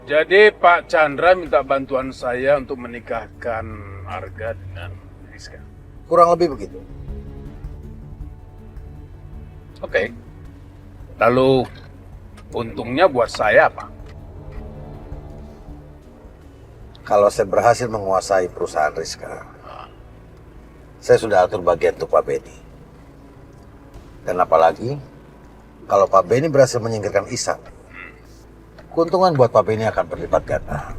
Jadi Pak Chandra minta bantuan saya untuk menikahkan Arga dengan Rizka. Kurang lebih begitu. Oke. Lalu untungnya buat saya apa? Kalau saya berhasil menguasai perusahaan Rizka, saya sudah atur bagian untuk Pak Benny. Dan apalagi, kalau Pak Benny berhasil menyingkirkan Ihsan, keuntungan buat Pak Benny akan berlipat ganda.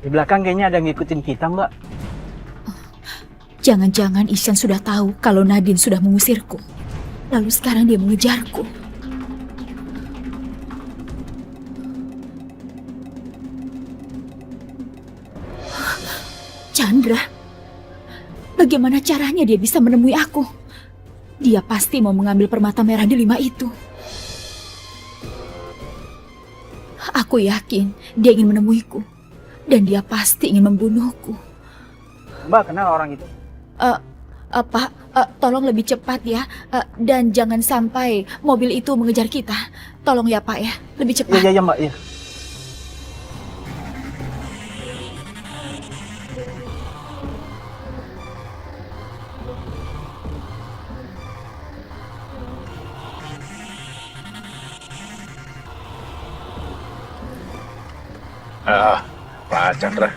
Di belakang kayaknya ada yang ngikutin kita, Mbak. Jangan-jangan Ihsan sudah tahu kalau Nadine sudah mengusirku. Lalu sekarang dia mengejarku. Chandra, bagaimana caranya dia bisa menemui aku? Dia pasti mau mengambil permata merah delima itu. Aku yakin dia ingin menemuiku. Dan dia pasti ingin membunuhku. Mbak kenal orang itu? Pak, tolong lebih cepat ya. Dan jangan sampai mobil itu mengejar kita. Tolong ya Pak ya, lebih cepat. Iya Mbak, iya. Pak Chandra,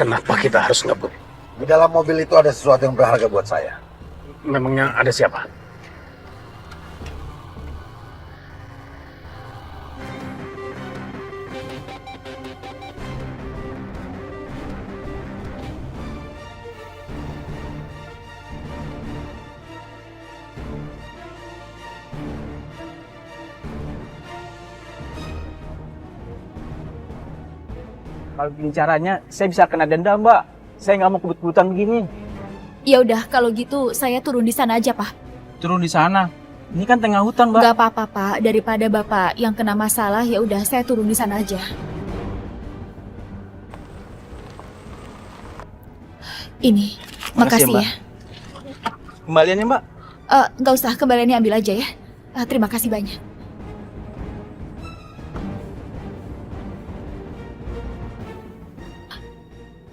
kenapa kita harus ngebut? Di dalam mobil itu ada sesuatu yang berharga buat saya. Memangnya ada siapa? Kalau begini caranya, saya bisa kena denda, Mbak. Saya nggak mau kebut-kebutan begini. Ya udah, kalau gitu saya turun di sana aja Pak. Turun di sana. Ini kan tengah hutan, Mbak. Gak apa-apa Pak, daripada Bapak yang kena masalah, ya udah saya turun di sana aja. Ini, makasih Mbak. ya. Kembaliannya, Mbak. Nggak usah, kembaliannya ambil aja ya. Terima kasih banyak.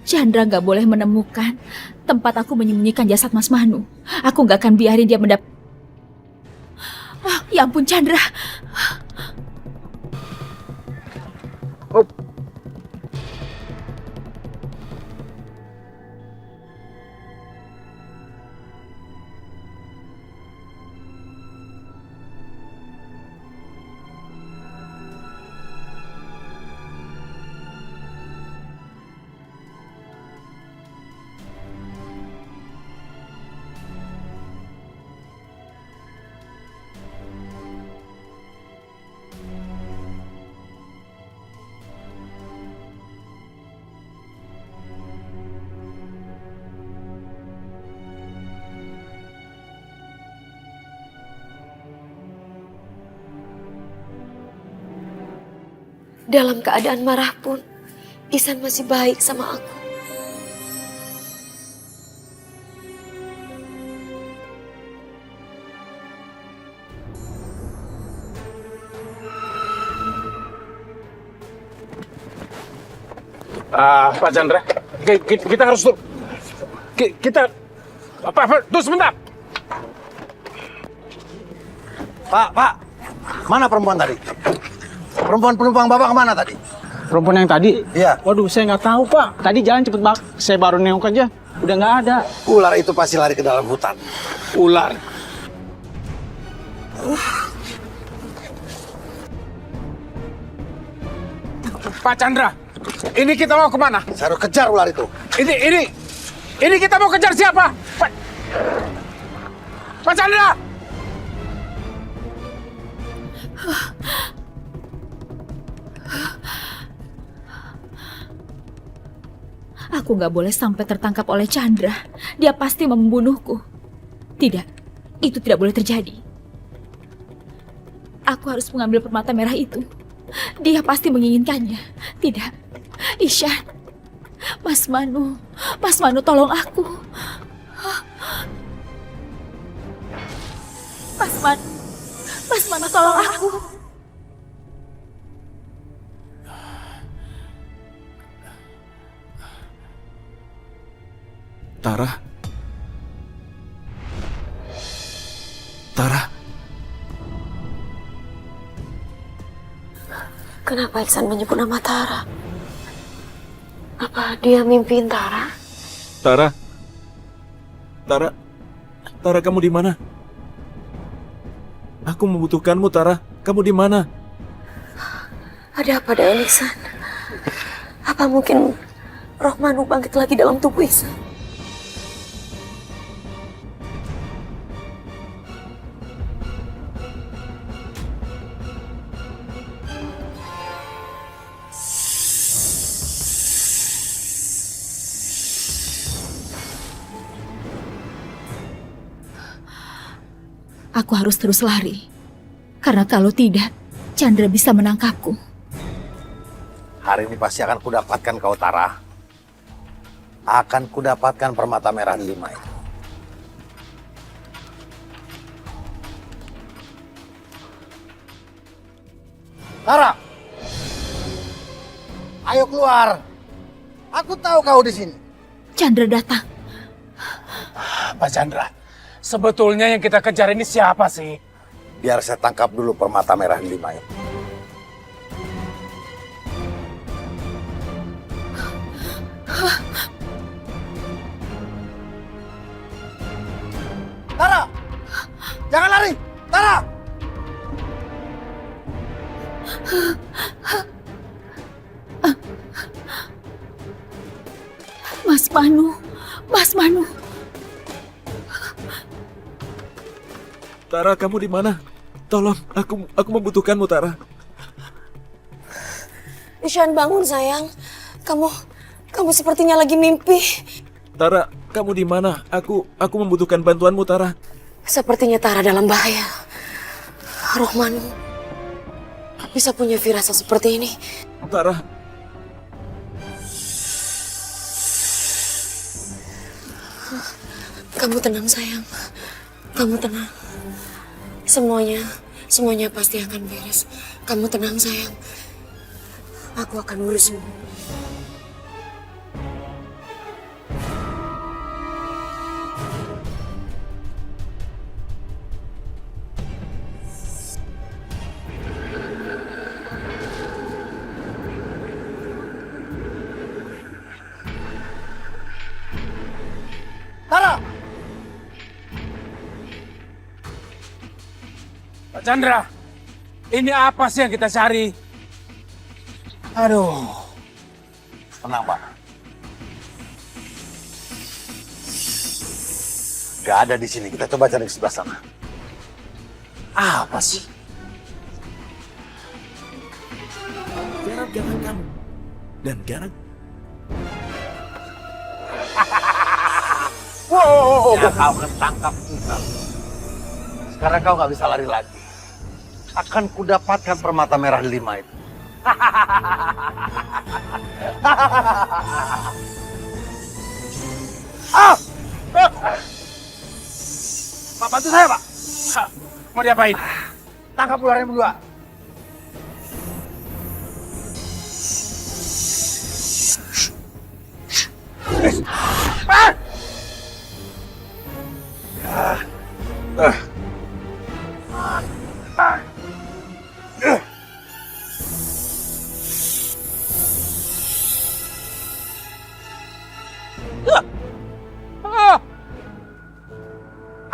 Chandra nggak boleh menemukan tempat aku menyembunyikan jasad Mas Manu. Aku nggak akan biarin dia ya ampun Chandra. Oh. Dalam keadaan marah pun, Ihsan masih baik sama aku. Pak Chandra, kita harus tuh. Kita apa? Tunggu sebentar. Pak, mana perempuan tadi? Perempuan penumpang Bapak kemana tadi? Perempuan yang tadi? Iya. Waduh, saya nggak tahu, Pak. Tadi jalan cepet banget. Saya baru nengok aja. Udah nggak ada. Ular itu pasti lari ke dalam hutan. Ular. Pak Chandra, ini kita mau kemana? Saya harus kejar ular itu. Ini kita mau kejar siapa? Pak Chandra! Aku nggak boleh sampai tertangkap oleh Chandra. Dia pasti membunuhku. Tidak, itu tidak boleh terjadi. Aku harus mengambil permata merah itu. Dia pasti menginginkannya. Tidak, Ishan, Mas Manu, tolong aku. Mas Manu, tolong aku. Tara, Kenapa Iksan menyebut nama Tara? Apa dia mimpiin Tara? Tara, kamu di mana? Aku membutuhkanmu, Tara. Kamu di mana? Ada apa dengan Iksan? Apa mungkin roh Manu bangkit lagi dalam tubuh Iksan? Aku harus terus lari. Karena kalau tidak, Chandra bisa menangkapku. Hari ini pasti akan kudapatkan kau, Tara. Akan kudapatkan permata merah 5 itu. Tara! Ayo keluar. Aku tahu kau di sini. Chandra datang. Pak Chandra, sebetulnya yang kita kejar ini siapa sih? Biar saya tangkap dulu permata merah 5 itu. Tara! Jangan lari! Tara! Mas Manu. Tara, kamu di mana? Tolong, aku membutuhkanmu, Tara. Ishan, bangun sayang. Kamu sepertinya lagi mimpi. Tara, kamu di mana? Aku membutuhkan bantuanmu, Tara. Sepertinya Tara dalam bahaya. Roh Manu bisa punya firasat seperti ini. Tara, Kamu tenang sayang. Kamu tenang. Semuanya pasti akan beres. Kamu tenang sayang. Aku akan urusmu. Tara! Pak Chandra, ini apa sih yang kita cari? Aduh. Tenang, Pak. Gak ada di sini. Kita coba cari ke sebelah sana. Apa sih? garang kamu. Dan garang... Wow, ya, kau ketangkap juga. Sekarang kau nggak bisa lari lagi. Akan kudapatkan permata merah 5 itu. Ah! Pak, bantu saya, Pak. Mau diapain? Tangkap ular yang berdua.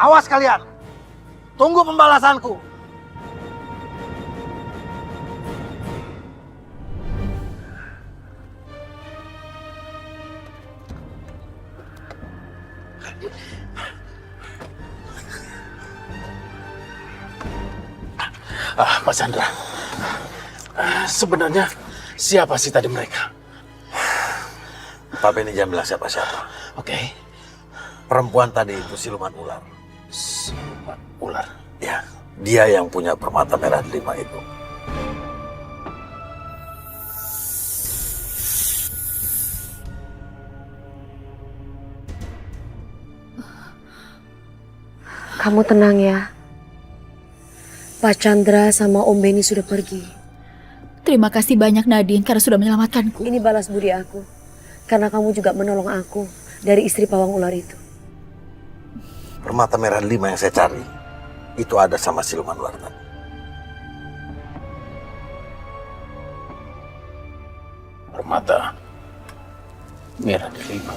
Awas kalian! Tunggu pembalasanku! Pak Chandra, sebenarnya siapa sih tadi mereka? Pak Benny jangan bilang siapa-siapa. Oke, Perempuan tadi itu siluman ular. siluman ular. Ya, dia yang punya permata merah 5 itu. Kamu tenang ya. Pak Chandra sama Om Benny sudah pergi. Terima kasih banyak Nadine karena sudah menyelamatkanku. Ini balas budi aku. Karena kamu juga menolong aku dari istri pawang ular itu. Permata merah 5 yang saya cari, itu ada sama siluman ular tadi. Permata merah 5.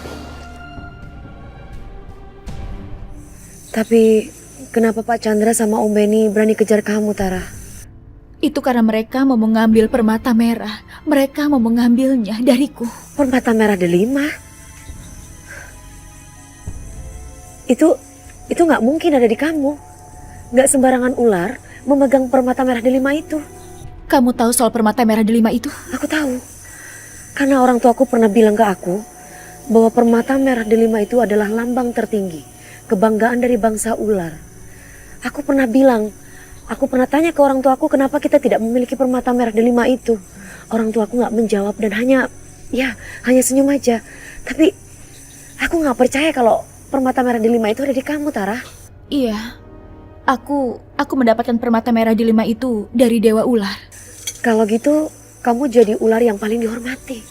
Tapi kenapa Pak Chandra sama Om Benny berani kejar kamu, Tara? Itu karena mereka mau mengambil permata merah. Mereka mau mengambilnya dariku. Permata merah delima? Itu nggak mungkin ada di kamu. Nggak sembarangan ular memegang permata merah delima itu. Kamu tahu soal permata merah delima itu? Aku tahu. Karena orang tuaku pernah bilang ke aku bahwa permata merah delima itu adalah lambang tertinggi, kebanggaan dari bangsa ular. Aku pernah tanya ke orang tuaku kenapa kita tidak memiliki permata merah delima itu. Orang tuaku nggak menjawab dan hanya senyum aja. Tapi aku nggak percaya kalau permata merah delima itu ada di kamu, Tara. Iya. Aku mendapatkan permata merah delima itu dari Dewa Ular. Kalau gitu, kamu jadi ular yang paling dihormati.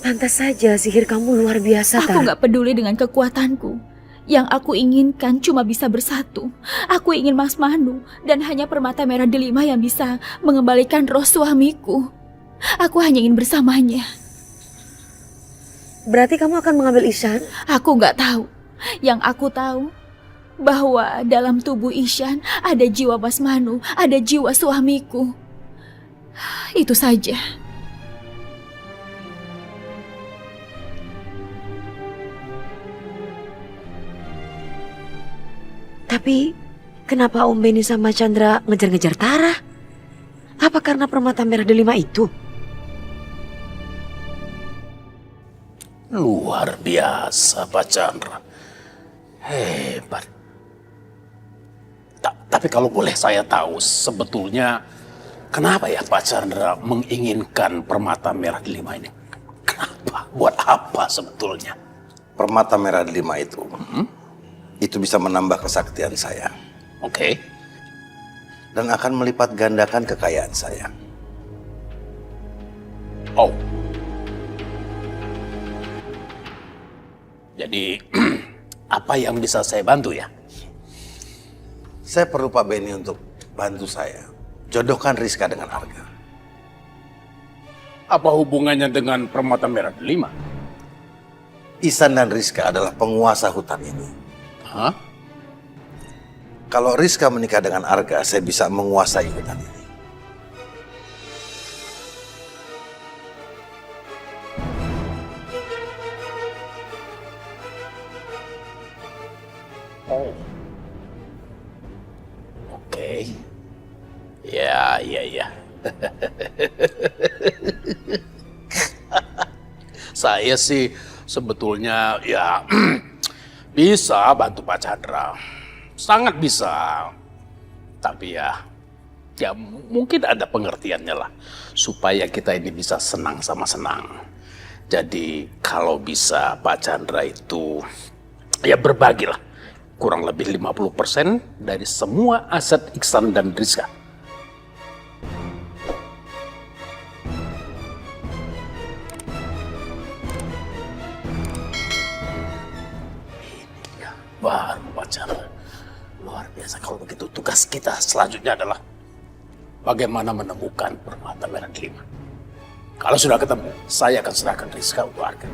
Pantas saja sihir kamu luar biasa, Aku Tara. nggak peduli dengan kekuatanku. Yang aku inginkan cuma bisa bersatu. Aku ingin Mas Manu dan hanya permata merah delima yang bisa mengembalikan roh suamiku. Aku hanya ingin bersamanya. Berarti kamu akan mengambil Ishan? Aku nggak tahu. Yang aku tahu bahwa dalam tubuh Ishan ada jiwa Mas Manu, ada jiwa suamiku. Itu saja. Tapi kenapa Om Benny sama Chandra ngejar-ngejar Tara? Apa karena permata merah delima itu? Luar biasa, Pak Chandra. Hebat. Tapi kalau boleh saya tahu, sebetulnya kenapa ya Pak Chandra menginginkan permata merah 5 ini? Kenapa? Buat apa sebetulnya? Permata merah 5 itu bisa menambah kesaktian saya. Oke. Dan akan melipat gandakan kekayaan saya. Oh. Jadi, apa yang bisa saya bantu ya? Saya perlu Pak Benny untuk bantu saya. Jodohkan Rizka dengan Arga. Apa hubungannya dengan permata merah 5? Ihsan dan Rizka adalah penguasa hutan ini. Hah? Kalau Rizka menikah dengan Arga, saya bisa menguasai hutan ini. Oh. Oke. Ya. Saya sih sebetulnya ya bisa bantu Pak Chandra. Sangat bisa. Tapi ya mungkin ada pengertiannya lah. Supaya kita ini bisa senang sama senang. Jadi kalau bisa Pak Chandra itu ya berbagilah. Kurang lebih 50% dari semua aset Iksan dan Rizka. Ini ya baru Pak Chandra. Luar biasa. tugas kita selanjutnya adalah bagaimana menemukan permata merah delima. Kalau sudah ketemu, saya akan serahkan Rizka untuk harga.